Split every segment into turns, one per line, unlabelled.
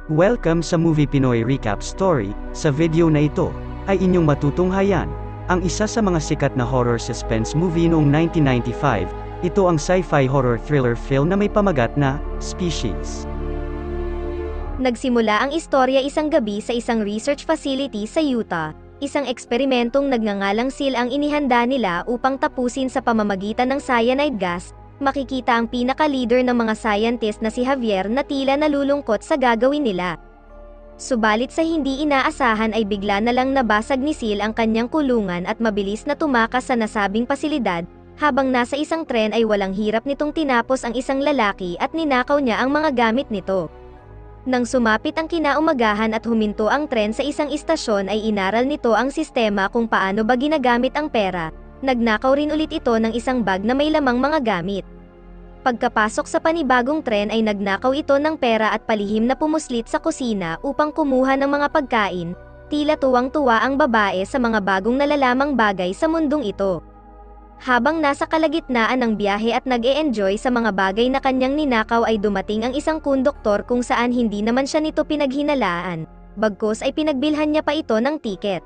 Welcome sa Movie Pinoy Recap Story. Sa video na ito, ay inyong matutunghayan ang isa sa mga sikat na horror suspense movie noong 1995. Ito ang sci-fi horror thriller film na may pamagat na Species.
Nagsimula ang istorya isang gabi sa isang research facility sa Utah. Isang eksperimentong nagngangalang SEAL ang inihanda nila upang tapusin sa pamamagitan ng cyanide gas. Makikita ang pinaka-leader ng mga scientist na si Javier na tila nalulungkot sa gagawin nila. Subalit sa hindi inaasahan ay bigla na lang nabasag ni SEAL ang kanyang kulungan at mabilis na tumakas sa nasabing pasilidad. Habang nasa isang tren ay walang hirap nitong tinapos ang isang lalaki at ninakaw niya ang mga gamit nito. Nang sumapit ang kinaumagahan at huminto ang tren sa isang istasyon ay inaral nito ang sistema kung paano ba ginagamit ang pera. Nagnakaw rin ulit ito ng isang bag na may lamang mga gamit. Pagkapasok sa panibagong tren ay nagnakaw ito ng pera at palihim na pumuslit sa kusina upang kumuha ng mga pagkain. Tila tuwang-tuwa ang babae sa mga bagong nalalamang bagay sa mundong ito. Habang nasa kalagitnaan ng biyahe at nag-e-enjoy sa mga bagay na kanyang ninakaw ay dumating ang isang konduktor kung saan hindi naman siya nito pinaghinalaan. Bagkus ay pinagbilhan niya pa ito ng tiket.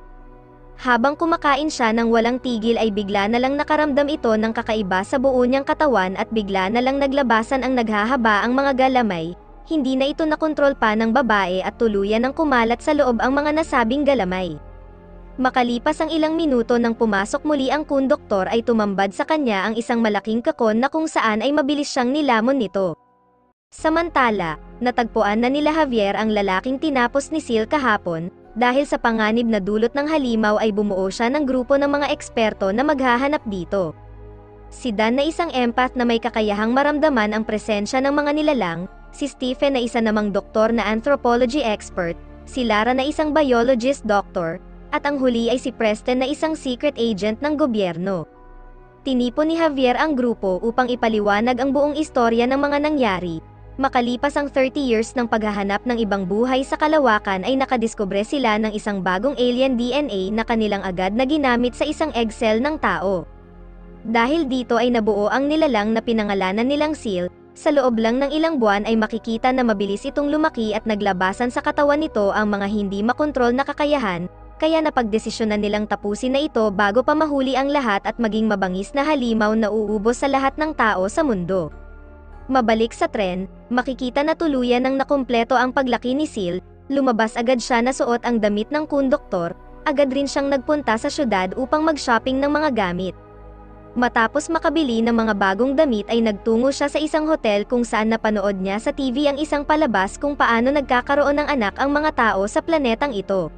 Habang kumakain siya ng walang tigil ay bigla na lang nakaramdam ito ng kakaiba sa buo niyang katawan at bigla na lang naglabasan ang naghahaba ang mga galamay. Hindi na ito nakontrol pa ng babae at tuluyan ng kumalat sa loob ang mga nasabing galamay. Makalipas ang ilang minuto nang pumasok muli ang konduktor ay tumambad sa kanya ang isang malaking kakon na kung saan ay mabilis siyang nilamon nito. Samantala, natagpuan na nila Javier ang lalaking tinapos ni SEAL kahapon. Dahil sa panganib na dulot ng halimaw ay bumuo siya ng grupo ng mga eksperto na maghahanap dito. Si Dan na isang empath na may kakayahang maramdaman ang presensya ng mga nilalang, si Stephen na isa namang doktor na anthropology expert, si Lara na isang biologist doctor, at ang huli ay si Preston na isang secret agent ng gobyerno. Tinipon ni Javier ang grupo upang ipaliwanag ang buong istorya ng mga nangyari. Makalipas ang 30 years ng paghahanap ng ibang buhay sa kalawakan ay nakadiskubre sila ng isang bagong alien DNA na kanilang agad na ginamit sa isang egg cell ng tao. Dahil dito ay nabuo ang nilalang na pinangalanan nilang SEAL, sa loob lang ng ilang buwan ay makikita na mabilis itong lumaki at naglabasan sa katawan nito ang mga hindi makontrol na kakayahan, kaya napagdesisyonan nilang tapusin na ito bago pa mahuli ang lahat at maging mabangis na halimaw na uubos sa lahat ng tao sa mundo. Mabalik sa tren, makikita na tuluyan ng nakumpleto ang paglaki ni SEAL, lumabas agad siya na suot ang damit ng konduktor, agad rin siyang nagpunta sa syudad upang mag-shopping ng mga gamit. Matapos makabili ng mga bagong damit ay nagtungo siya sa isang hotel kung saan napanood niya sa TV ang isang palabas kung paano nagkakaroon ng anak ang mga tao sa planetang ito.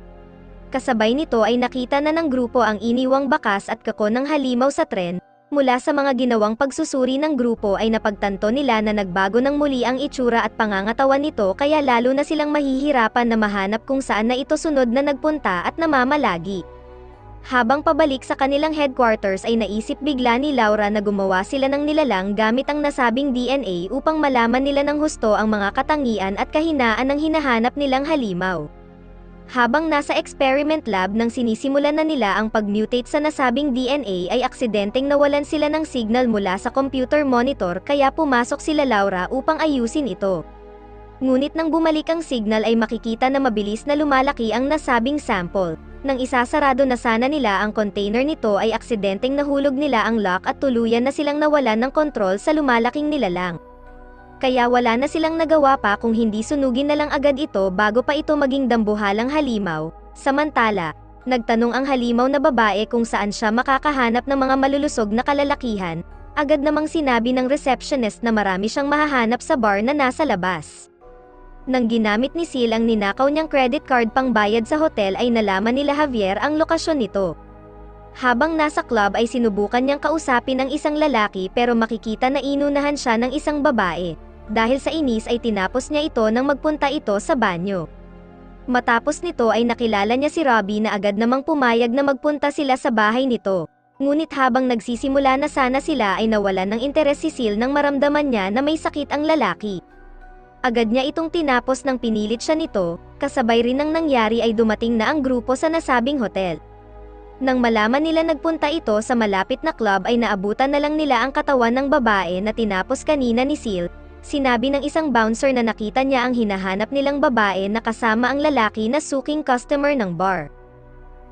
Kasabay nito ay nakita na ng grupo ang iniwang bakas at kakon ng halimaw sa tren. Mula sa mga ginawang pagsusuri ng grupo ay napagtanto nila na nagbago ng muli ang itsura at pangangatawan nito kaya lalo na silang mahihirapan na mahanap kung saan na ito sunod na nagpunta at namamalagi. Habang pabalik sa kanilang headquarters ay naisip bigla ni Laura na gumawa sila ng nilalang gamit ang nasabing DNA upang malaman nila ng husto ang mga katangian at kahinaan ng hinahanap nilang halimaw. Habang nasa experiment lab nang sinisimulan na nila ang pag-mutate sa nasabing DNA ay aksidenteng nawalan sila ng signal mula sa computer monitor kaya pumasok sila Laura upang ayusin ito. Ngunit nang bumalik ang signal ay makikita na mabilis na lumalaki ang nasabing sample. Nang isasarado na sana nila ang container nito ay aksidenteng nahulog nila ang lock at tuluyan na silang nawalan ng kontrol sa lumalaking nilalang. Kaya wala na silang nagawa pa kung hindi sunugin na lang agad ito bago pa ito maging dambuhalang halimaw. Samantala, nagtanong ang halimaw na babae kung saan siya makakahanap ng mga malulusog na kalalakihan, agad namang sinabi ng receptionist na marami siyang mahahanap sa bar na nasa labas. Nang ginamit ni SEAL ang ninakaw niyang credit card pang bayad sa hotel ay nalaman nila Javier ang lokasyon nito. Habang nasa club ay sinubukan niyang kausapin ang isang lalaki pero makikita na inunahan siya ng isang babae. Dahil sa inis ay tinapos niya ito nang magpunta ito sa banyo. Matapos nito ay nakilala niya si Robbie na agad namang pumayag na magpunta sila sa bahay nito. Ngunit habang nagsisimula na sana sila ay nawalan ng interes si SEAL nang maramdaman niya na may sakit ang lalaki. Agad niya itong tinapos nang pinilit siya nito, kasabay rin ng nangyari ay dumating na ang grupo sa nasabing hotel. Nang malaman nila nagpunta ito sa malapit na club ay naabutan na lang nila ang katawan ng babae na tinapos kanina ni SEAL. Sinabi ng isang bouncer na nakita niya ang hinahanap nilang babae na kasama ang lalaki na suking customer ng bar.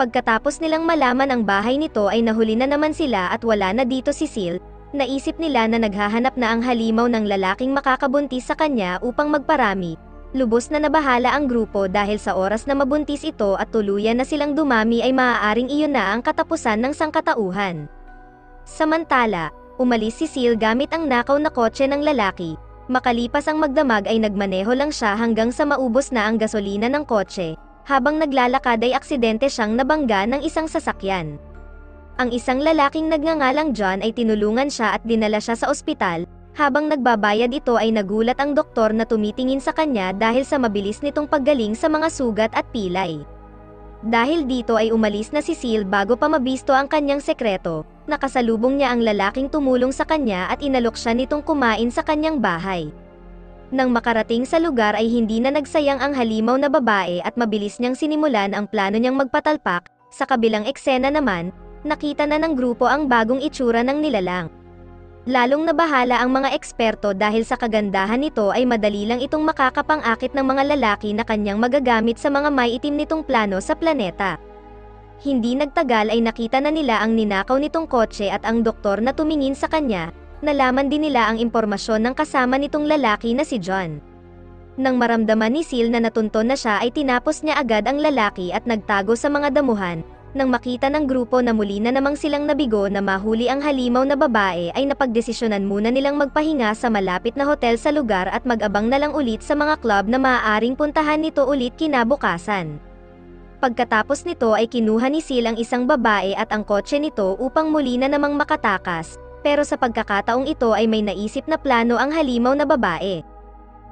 Pagkatapos nilang malaman ang bahay nito ay nahuli na naman sila at wala na dito si Seal. Naisip nila na naghahanap na ang halimaw ng lalaking makakabuntis sa kanya upang magparami. Lubos na nabahala ang grupo dahil sa oras na mabuntis ito at tuluyan na silang dumami ay maaaring iyon na ang katapusan ng sangkatauhan. Samantala, umalis si Seal gamit ang nakaw na kotse ng lalaki. Makalipas ang magdamag ay nagmaneho lang siya hanggang sa maubos na ang gasolina ng kotse. Habang naglalakad ay aksidente siyang nabangga ng isang sasakyan. Ang isang lalaking nagngangalang John ay tinulungan siya at dinala siya sa ospital. Habang nagbabayad ito ay nagulat ang doktor na tumitingin sa kanya dahil sa mabilis nitong paggaling sa mga sugat at pilay. Dahil dito ay umalis na si Seal bago pa mabisto ang kanyang sekreto. Nakasalubong niya ang lalaking tumulong sa kanya at inalok siya nitong kumain sa kanyang bahay. Nang makarating sa lugar ay hindi na nagsayang ang halimaw na babae at mabilis niyang sinimulan ang plano niyang magpatalpak. Sa kabilang eksena naman, nakita na ng grupo ang bagong itsura ng nilalang. Lalong nabahala ang mga eksperto dahil sa kagandahan nito ay madali lang itong makakapang-akit ng mga lalaki na kanyang magagamit sa mga maiitim nitong plano sa planeta. Hindi nagtagal ay nakita na nila ang ninakaw nitong kotse at ang doktor na tumingin sa kanya. Nalaman din nila ang impormasyon ng kasama nitong lalaki na si John. Nang maramdaman ni Seal na natunton na siya ay tinapos niya agad ang lalaki at nagtago sa mga damuhan. Nang makita ng grupo na muli na namang silang nabigo na mahuli ang halimaw na babae ay napagdesisyonan muna nilang magpahinga sa malapit na hotel sa lugar at mag-abang na lang ulit sa mga club na maaaring puntahan nito ulit kinabukasan. Pagkatapos nito ay kinuha ni Seal ang isang babae at ang kotse nito upang muli na namang makatakas, pero sa pagkakataong ito ay may naisip na plano ang halimaw na babae.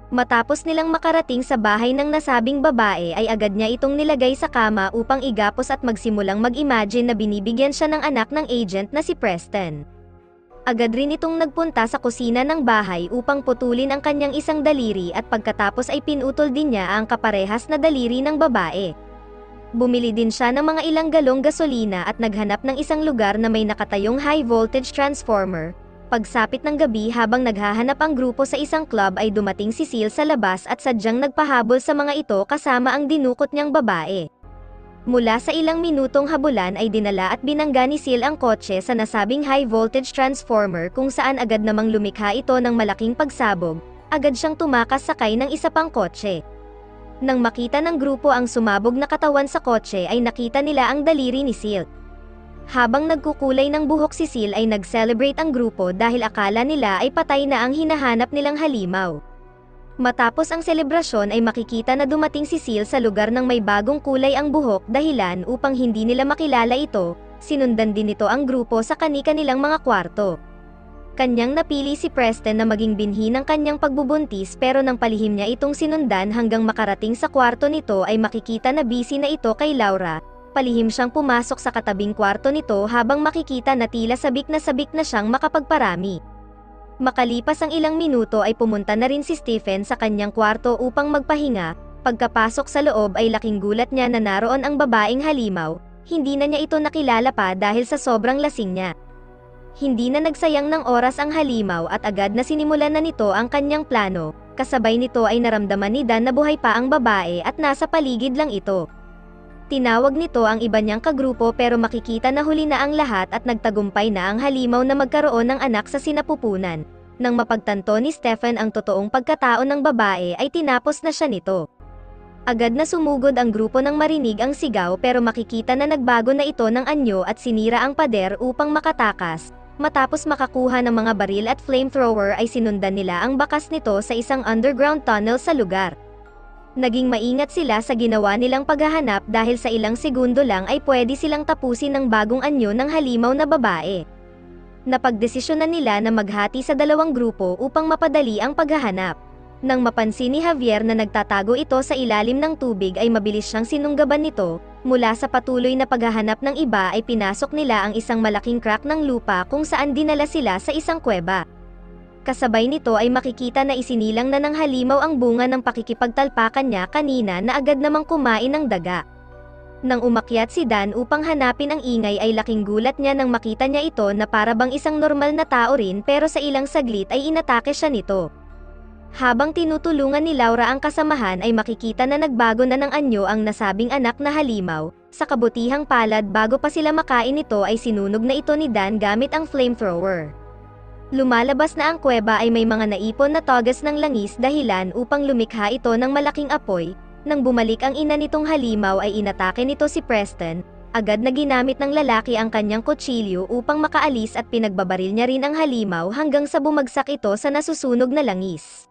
Matapos nilang makarating sa bahay ng nasabing babae ay agad niya itong nilagay sa kama upang igapos at magsimulang mag-imagine na binibigyan siya ng anak ng agent na si Preston. Agad rin itong nagpunta sa kusina ng bahay upang putulin ang kanyang isang daliri at pagkatapos ay pinutol din niya ang kaparehas na daliri ng babae. Bumili din siya ng mga ilang galong gasolina at naghanap ng isang lugar na may nakatayong high voltage transformer. Pagsapit ng gabi habang naghahanap ang grupo sa isang club ay dumating si Seal sa labas at sadyang nagpahabol sa mga ito kasama ang dinukot niyang babae. Mula sa ilang minutong habulan ay dinala at binangga ni Seal ang kotse sa nasabing high voltage transformer kung saan agad namang lumikha ito ng malaking pagsabog. Agad siyang tumakas sakay ng isa pang kotse. Nang makita ng grupo ang sumabog na katawan sa kotse ay nakita nila ang daliri ni Seal. Habang nagkukulay ng buhok si Seal ay nag-celebrate ang grupo dahil akala nila ay patay na ang hinahanap nilang halimaw. Matapos ang selebrasyon ay makikita na dumating si Seal sa lugar ng may bagong kulay ang buhok dahilan upang hindi nila makilala ito. Sinundan din nito ang grupo sa kani-kanilang mga kwarto. Kanyang napili si Preston na maging binhi ng kanyang pagbubuntis pero nang palihim niya itong sinundan hanggang makarating sa kwarto nito ay makikita na busy na ito kay Laura. Palihim siyang pumasok sa katabing kwarto nito habang makikita na tila sabik na siyang makapagparami. Makalipas ang ilang minuto ay pumunta na rin si Stephen sa kanyang kwarto upang magpahinga. Pagkapasok sa loob ay laking gulat niya na naroon ang babaeng halimaw. Hindi na niya ito nakilala pa dahil sa sobrang lasing niya. Hindi na nagsayang ng oras ang halimaw at agad na sinimulan na nito ang kanyang plano. Kasabay nito ay naramdaman ni Dan na buhay pa ang babae at nasa paligid lang ito. Tinawag nito ang iba niyang kagrupo pero makikita na huli na ang lahat at nagtagumpay na ang halimaw na magkaroon ng anak sa sinapupunan. Nang mapagtanto ni Stephen ang totoong pagkatao ng babae ay tinapos na siya nito. Agad na sumugod ang grupo nang marinig ang sigaw pero makikita na nagbago na ito ng anyo at sinira ang pader upang makatakas. Matapos makakuha ng mga baril at flamethrower ay sinundan nila ang bakas nito sa isang underground tunnel sa lugar. Naging maingat sila sa ginawa nilang paghahanap dahil sa ilang segundo lang ay pwede silang tapusin ng bagong anyo ng halimaw na babae. Napagdesisyonan nila na maghati sa dalawang grupo upang mapadali ang paghahanap. Nang mapansin ni Javier na nagtatago ito sa ilalim ng tubig ay mabilis siyang sinunggaban nito. Mula sa patuloy na paghahanap ng iba ay pinasok nila ang isang malaking crack ng lupa kung saan dinala sila sa isang kuweba. Kasabay nito ay makikita na isinilang na ng halimaw ang bunga ng pakikipagtalpakan niya kanina na agad namang kumain ng daga. Nang umakyat si Dan upang hanapin ang ingay ay laking gulat niya nang makita niya ito na para bang isang normal na tao rin pero sa ilang saglit ay inatake siya nito. Habang tinutulungan ni Laura ang kasamahan ay makikita na nagbago na ng anyo ang nasabing anak na halimaw. Sa kabutihang palad bago pa sila makain ito ay sinunog na ito ni Dan gamit ang flamethrower. Lumalabas na ang kuweba ay may mga naipon na togas ng langis dahilan upang lumikha ito ng malaking apoy. Nang bumalik ang ina nitong halimaw ay inatake nito si Preston. Agad na ginamit ng lalaki ang kanyang kutsilyo upang makaalis at pinagbabaril niya rin ang halimaw hanggang sa bumagsak ito sa nasusunog na langis.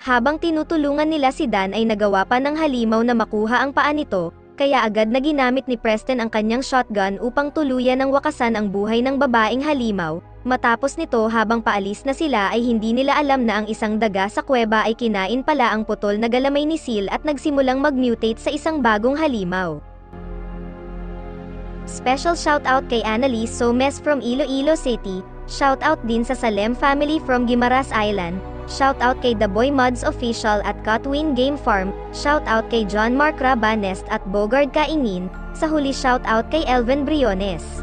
Habang tinutulungan nila si Dan ay nagawa pa ng halimaw na makuha ang paa nito, kaya agad na ginamit ni Preston ang kanyang shotgun upang tuluyan ng wakasan ang buhay ng babaeng halimaw. Matapos nito habang paalis na sila ay hindi nila alam na ang isang daga sa kuweba ay kinain pala ang putol na galamay ni Seal at nagsimulang mag-mutate sa isang bagong halimaw. Special shoutout kay Annalise Somes from Iloilo City, shoutout din sa Salem family from Guimaras Island, shoutout kay The Boy Mods Official at Cotwin Game Farm, shoutout kay John Mark Rabanest at Bogard Kaingin, sa huli shoutout kay Elvin Briones.